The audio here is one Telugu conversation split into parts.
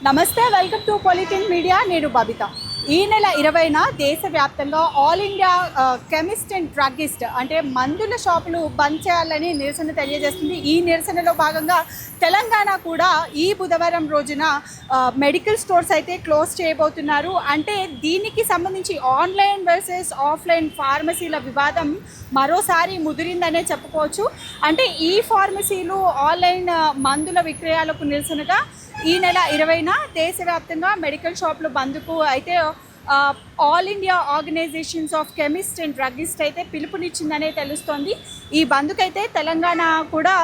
నమస్తే, వెల్కమ్ టు పొలిటిన్ మీడియా. నేను బబిత. ఈ నెల 20న దేశవ్యాప్తంగా all India chemist and druggist అంటే మందుల షాపులు బంద్ చేయాలని నిరసన తెలియజేస్తుంది. ఈ నిరసనలో భాగంగా తెలంగాణ కూడా ఈ బుధవారం రోజున మెడికల్ స్టోర్స్ అయితే క్లోజ్ చేయబోతున్నారు. అంటే దీనికి సంబంధించి ఆన్లైన్ వర్సెస్ ఆఫ్లైన్ ఫార్మసీల వివాదం మరోసారి ముదిరిందనే చెప్పుకోవచ్చు. అంటే ఈ ఫార్మసీలు ఆన్లైన్ మందుల విక్రయాలకు నిరసనగా ఈ నెల 20న దేశవ్యాప్తంగా మెడికల్ షాపులు బంద్కు అయితే all India organisations of chemist and druggist అయితే పిలుపునిచ్చిందనే తెలుస్తోంది. ఈ బంద్కైతే తెలంగాణ కూడా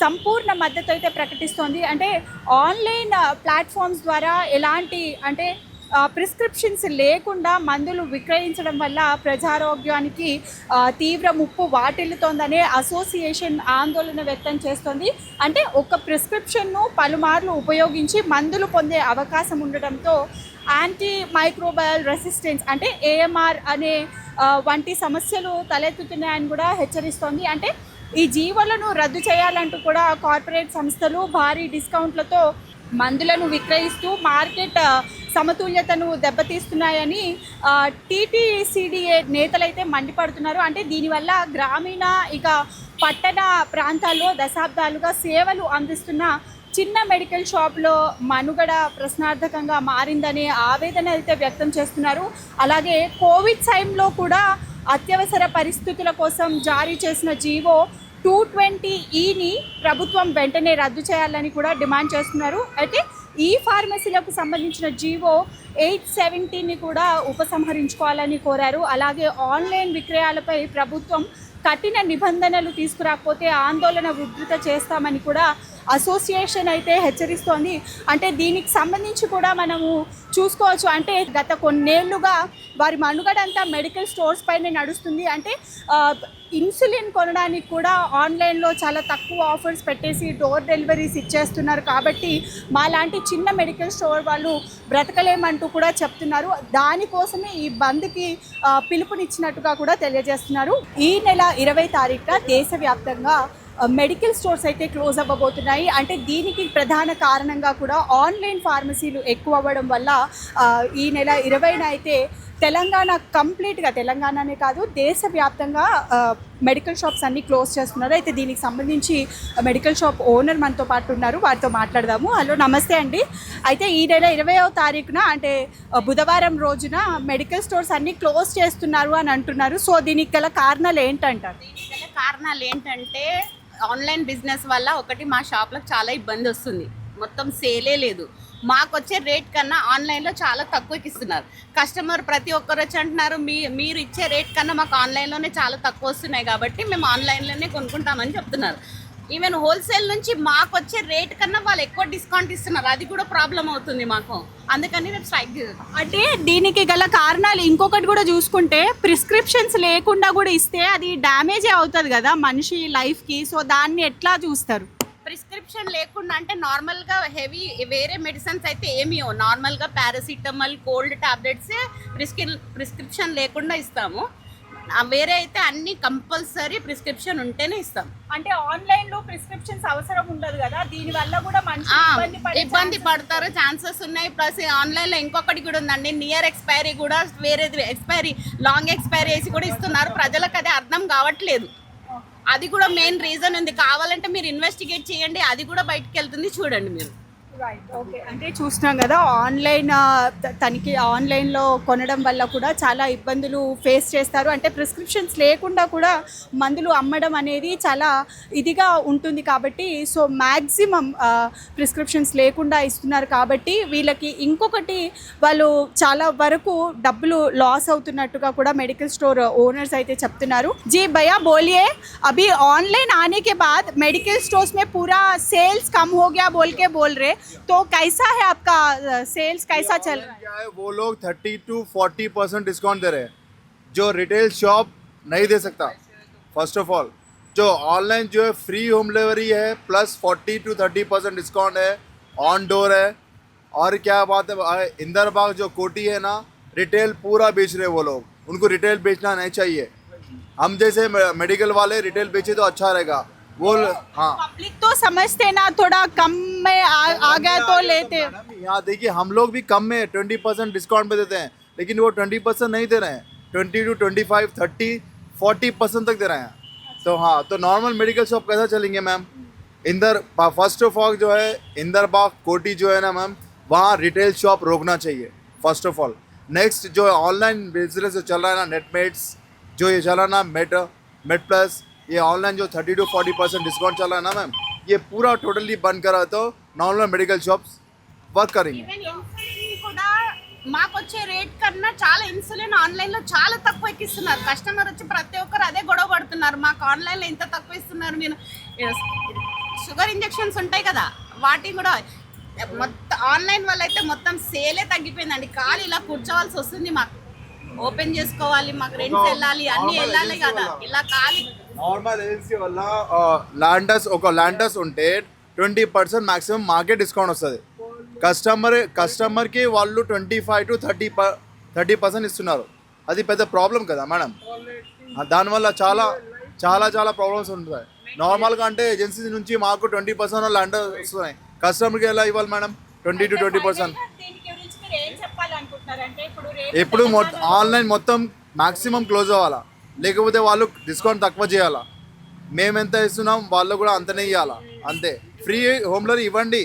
సంపూర్ణ మద్దతు అయితే ప్రకటిస్తోంది. అంటే ఆన్లైన్ ప్లాట్ఫామ్స్ ద్వారా ఎలాంటి ప్రిస్క్రిప్షన్స్ లేకుండా మందులు విక్రయించడం వల్ల ప్రజారోగ్యానికి తీవ్ర ముప్పు వాటిల్లుతోందనే అసోసియేషన్ ఆందోళన వ్యక్తం చేస్తోంది. అంటే ఒక ప్రిస్క్రిప్షన్ను పలుమార్లు ఉపయోగించి మందులు పొందే అవకాశం ఉండడంతో యాంటీ మైక్రోబయల్ రెసిస్టెన్స్ అంటే ఏఎంఆర్ అనే వంటి సమస్యలు తలెత్తుతున్నాయని కూడా హెచ్చరిస్తోంది. అంటే ఈ జీవోలను రద్దు చేయాలంటూ కూడా కార్పొరేట్ సంస్థలు భారీ డిస్కౌంట్లతో మందులను విక్రయిస్తూ మార్కెట్ సమతుల్యతను దెబ్బతీస్తున్నాయని టీటీసీడీఏ నేతలైతే మండిపడుతున్నారు. అంటే దీనివల్ల గ్రామీణ పట్టణ ప్రాంతాల్లో దశాబ్దాలుగా సేవలు అందిస్తున్న చిన్న మెడికల్ షాప్లో మనుగడ ప్రశ్నార్థకంగా మారిందనే ఆవేదన అయితే వ్యక్తం చేస్తున్నారు. అలాగే కోవిడ్ టైంలో కూడా అత్యవసర పరిస్థితుల కోసం జారీ చేసిన జీవో 220E ప్రభుత్వం వెంటనే రద్దు చేయాలని కూడా డిమాండ్ చేస్తున్నారు. అయితే ఈ ఫార్మసీలకు సంబంధించిన జీవో 870ని కూడా ఉపసంహరించుకోవాలని కోరారు. అలాగే ఆన్లైన్ విక్రయాలపై ప్రభుత్వం కఠిన నిబంధనలు తీసుకురాకపోతే ఆందోళన ఉధృత చేస్తామని కూడా అసోసియేషన్ అయితే హెచ్చరిస్తోంది. అంటే దీనికి సంబంధించి కూడా మనము చూసుకోవచ్చు. అంటే గత కొన్నేళ్లుగా వారి మనుగడంతా మెడికల్ స్టోర్స్ పైనే నడుస్తుంది. అంటే ఇన్సులిన్ కొనడానికి కూడా ఆన్లైన్లో చాలా తక్కువ ఆఫర్స్ పెట్టేసి డోర్ డెలివరీస్ ఇచ్చేస్తున్నారు. కాబట్టి మాలాంటి చిన్న మెడికల్ స్టోర్ వాళ్ళు బ్రతకలేమంటూ కూడా చెప్తున్నారు. దానికోసమే ఈ బంద్కి పిలుపునిచ్చినట్టుగా కూడా తెలియజేస్తున్నారు. ఈ నెల 20 తారీఖున దేశవ్యాప్తంగా మెడికల్ స్టోర్స్ అయితే క్లోజ్ అవ్వబోతున్నాయి. అంటే దీనికి ప్రధాన కారణంగా కూడా ఆన్లైన్ ఫార్మసీలు ఎక్కువ అవ్వడం వల్ల ఈ నెల 20న అయితే తెలంగాణ కంప్లీట్గా, తెలంగాణనే కాదు దేశవ్యాప్తంగా మెడికల్ షాప్స్ అన్నీ క్లోజ్ చేస్తున్నారు. అయితే దీనికి సంబంధించి మెడికల్ షాప్ ఓనర్ మనతో పాటు ఉన్నారు, వారితో మాట్లాడదాము. హలో, నమస్తే అండి. అయితే ఈ నెల 20వ తారీఖున అంటే బుధవారం రోజున మెడికల్ స్టోర్స్ అన్నీ క్లోజ్ చేస్తున్నారు అని అంటున్నారు. సో దీనికి గల కారణాలు ఏంటంటారు? దీనికి గల కారణాలు ఏంటంటే ఆన్లైన్ బిజినెస్ వల్ల ఒకటి మా షాప్లకు చాలా ఇబ్బంది వస్తుంది. మొత్తం సేలే లేదు. మాకు వచ్చే రేట్ కన్నా ఆన్లైన్లో చాలా తక్కువకి ఇస్తున్నారు. కస్టమర్ ప్రతి ఒక్కరు వచ్చి అంటున్నారు, మీరు ఇచ్చే రేట్ కన్నా మాకు ఆన్లైన్లోనే చాలా తక్కువ వస్తున్నాయి కాబట్టి మేము ఆన్లైన్లోనే కొనుక్కుంటామని చెప్తున్నారు. ఈవెన్ హోల్సేల్ నుంచి మాకు వచ్చే రేట్ కన్నా వాళ్ళు ఎక్కువ డిస్కౌంట్ ఇస్తున్నారు. అది కూడా ప్రాబ్లం అవుతుంది మాకు. అందుకని రేపు స్ట్రైక్ చేద్దాం. అంటే దీనికి గల కారణాలు ఇంకొకటి కూడా చూసుకుంటే ప్రిస్క్రిప్షన్స్ లేకుండా కూడా ఇస్తే అది డ్యామేజే అవుతుంది కదా మనిషి లైఫ్కి. సో దాన్ని ఎట్లా చూస్తారు? ప్రిస్క్రిప్షన్ లేకుండా అంటే నార్మల్గా హెవీ వేరే మెడిసిన్స్ అయితే ఏమీ నార్మల్గా పారాసిటమాల్, కోల్డ్ టాబ్లెట్సే ప్రిస్క్రిప్షన్ లేకుండా ఇస్తాము. వేరే అయితే అన్ని కంపల్సరీ ప్రిస్క్రిప్షన్ ఉంటేనే ఇస్తాం. అంటే ఆన్లైన్లో ప్రిస్క్రిప్షన్స్ అవసరం ఉండదు కదా, దీనివల్ల కూడా ఇబ్బంది పడతారు ఛాన్సెస్ ఉన్నాయి. ప్లస్ ఆన్లైన్లో ఇంకొకటి కూడా ఉందండి, నియర్ ఎక్స్పైరీ కూడా వేరేది ఎక్స్పైరీ, లాంగ్ ఎక్స్పైరీ వేసి కూడా ఇస్తున్నారు. ప్రజలకు అది అర్థం కావట్లేదు. అది కూడా మెయిన్ రీజన్ ఉంది. కావాలంటే మీరు ఇన్వెస్టిగేట్ చేయండి, అది కూడా బయటకు వెళ్తుంది, చూడండి మీరు. Right, okay. అంటే చూస్తున్నాం కదా ఆన్లైన్ తనకి ఆన్లైన్లో కొనడం వల్ల కూడా చాలా ఇబ్బందులు ఫేస్ చేస్తారు. అంటే ప్రిస్క్రిప్షన్స్ లేకుండా కూడా మందులు అమ్మడం అనేది చాలా ఇదిగా ఉంటుంది కాబట్టి సో మ్యాక్సిమం ప్రిస్క్రిప్షన్స్ లేకుండా ఇస్తున్నారు కాబట్టి వీళ్ళకి ఇంకొకటి వాళ్ళు చాలా వరకు డబ్బులు లాస్ అవుతున్నట్టుగా కూడా మెడికల్ స్టోర్ ఓనర్స్ అయితే చెప్తున్నారు. జీ భయ్యా బోలియే, అభి ఆన్లైన్ आने के बाद मेडिकल स्टोर्स में पूरा सेल्स कम हो गया बोल के बोल रहे, तो कैसा है आपका सेल्स, कैसा चल रहा है? वो लोग 30 to 40% डिस्काउंट दे रहे हैं जो रिटेल शॉप नहीं दे सकता. फर्स्ट ऑफ ऑल जो ऑनलाइन जो है फ्री होम डिलीवरी है प्लस 40 to 30% डिस्काउंट है, ऑन डोर है. और क्या बात है, इंदर बाग जो कोटी है ना, रिटेल पूरा बेच रहे वो लोग. उनको रिटेल बेचना नहीं चाहिए. हम जैसे मेडिकल वाले रिटेल बेचे तो अच्छा रहेगा. वो हाँ पब्लिक तो समझते ना थोड़ा कम में आ गया तो लेते। मैडम, यहाँ देखिए हम लोग भी कम में 20% डिस्काउंट पे देते हैं, लेकिन वो 20% नहीं दे रहे हैं, 20 to 25, 30, 40% तक दे रहे हैं। तो हाँ, तो नॉर्मल मेडिकल शॉप कैसा चलेंगे ma'am? Inder first of all जो है इंदर बाग कोटी जो है ना मैम, वहाँ रिटेल शॉप रोकना चाहिए फर्स्ट ऑफ ऑल। नेक्स्ट जो ऑनलाइन बिजनेस जो चल रहा है ना, नेटमेट्स जो ये चला ना, मेट प्लस, ये ऑनलाइन जो 30 to 40% डिस्काउंट चल रहा है ना मैम, ये पूरा टोटली बंद करा तो नॉर्मल మెడికల్ షాప్స్ వర్క్ करेंगे। ఈవెన్ ఇన్సులిన్ కూడా మాకు వచ్చే రేట్ కన్నా చాలా ఇన్సులిన్ ఆన్లైన్లో చాలా తక్కువ ఎక్కిస్తున్నారు. కస్టమర్ వచ్చి ప్రతి ఒక్కరు అదే గొడవ పడుతున్నారు, మాకు ఆన్లైన్లో ఇంత తక్కువ ఇస్తున్నారు మీరు. షుగర్ ఇంజెక్షన్స్ ఉంటాయి కదా, వాటి కూడా మొత్తం ఆన్లైన్ వల్ల అయితే మొత్తం సేలే తగ్గిపోయిందండి. ఖాళీ ఇలా కూర్చోవాల్సి వస్తుంది, మాకు ఓపెన్ చేసుకోవాలి, మాకు రెంట్స్ వెళ్ళాలి, అన్నీ వెళ్ళాలి కదా, ఇలా ఖాళీ నార్మల్ ఏజెన్సీ వల్ల ల్యాండర్స్ ఉంటే 20% మ్యాక్సిమం మాకే డిస్కౌంట్ వస్తుంది. కస్టమర్కి వాళ్ళు 25 to 30% ఇస్తున్నారు. అది పెద్ద ప్రాబ్లం కదా మేడం. దానివల్ల చాలా చాలా చాలా ప్రాబ్లమ్స్ ఉంటాయి. నార్మల్గా అంటే ఏజెన్సీ నుంచి మాకు 20% ల్యాండర్ వస్తున్నాయి, కస్టమర్కి ఎలా ఇవ్వాలి మేడం 20 to 20%? దీని గురించి మీరు ఏం చెప్పాలనుకుంటున్నారంటే ఎప్పుడు ఆన్లైన్ మొత్తం మ్యాక్సిమం క్లోజ్ అవ్వాలా, లేకపోతే వాళ్ళు డిస్కౌంట్ తక్కువ చేయాలా. మేము ఎంత ఇస్తున్నాం వాళ్ళు కూడా అంతనే ఇవ్వాలా, అంతే. ఫ్రీ హోమ్ డెలివరీ ఇవ్వండి,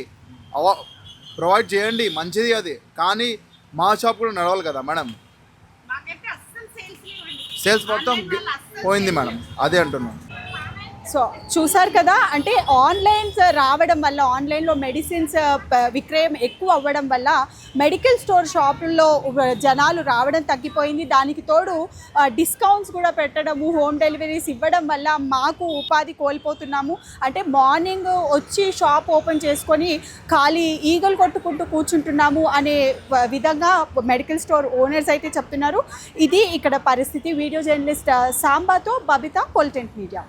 ప్రొవైడ్ చేయండి, మంచిది అది. కానీ మా షాప్ కూడా నడవాలి కదా మేడం. మాకైతే అస్సలు సేల్స్ లేవండి. సేల్స్ మొత్తం పోయింది మేడం, అదే అంటున్నాం. సో చూసారు కదా, అంటే ఆన్లైన్స్ రావడం వల్ల, ఆన్లైన్లో మెడిసిన్స్ విక్రయం ఎక్కువ అవ్వడం వల్ల మెడికల్ స్టోర్ షాపుల్లో జనాలు రావడం తగ్గిపోయింది. దానికి తోడు డిస్కౌంట్స్ కూడా పెట్టడము, హోమ్ డెలివరీస్ ఇవ్వడం వల్ల మాకు ఉపాధి కోల్పోతున్నాము. అంటే మార్నింగ్ వచ్చి షాప్ ఓపెన్ చేసుకొని ఖాళీ ఈగలు కొట్టుకుంటూ కూర్చుంటున్నాము అనే విధంగా మెడికల్ స్టోర్ ఓనర్స్ అయితే చెప్తున్నారు. ఇది ఇక్కడ పరిస్థితి. వీడియో జర్నలిస్ట్ సాంబాతో బబిత, పొలిటెంట్ మీడియా.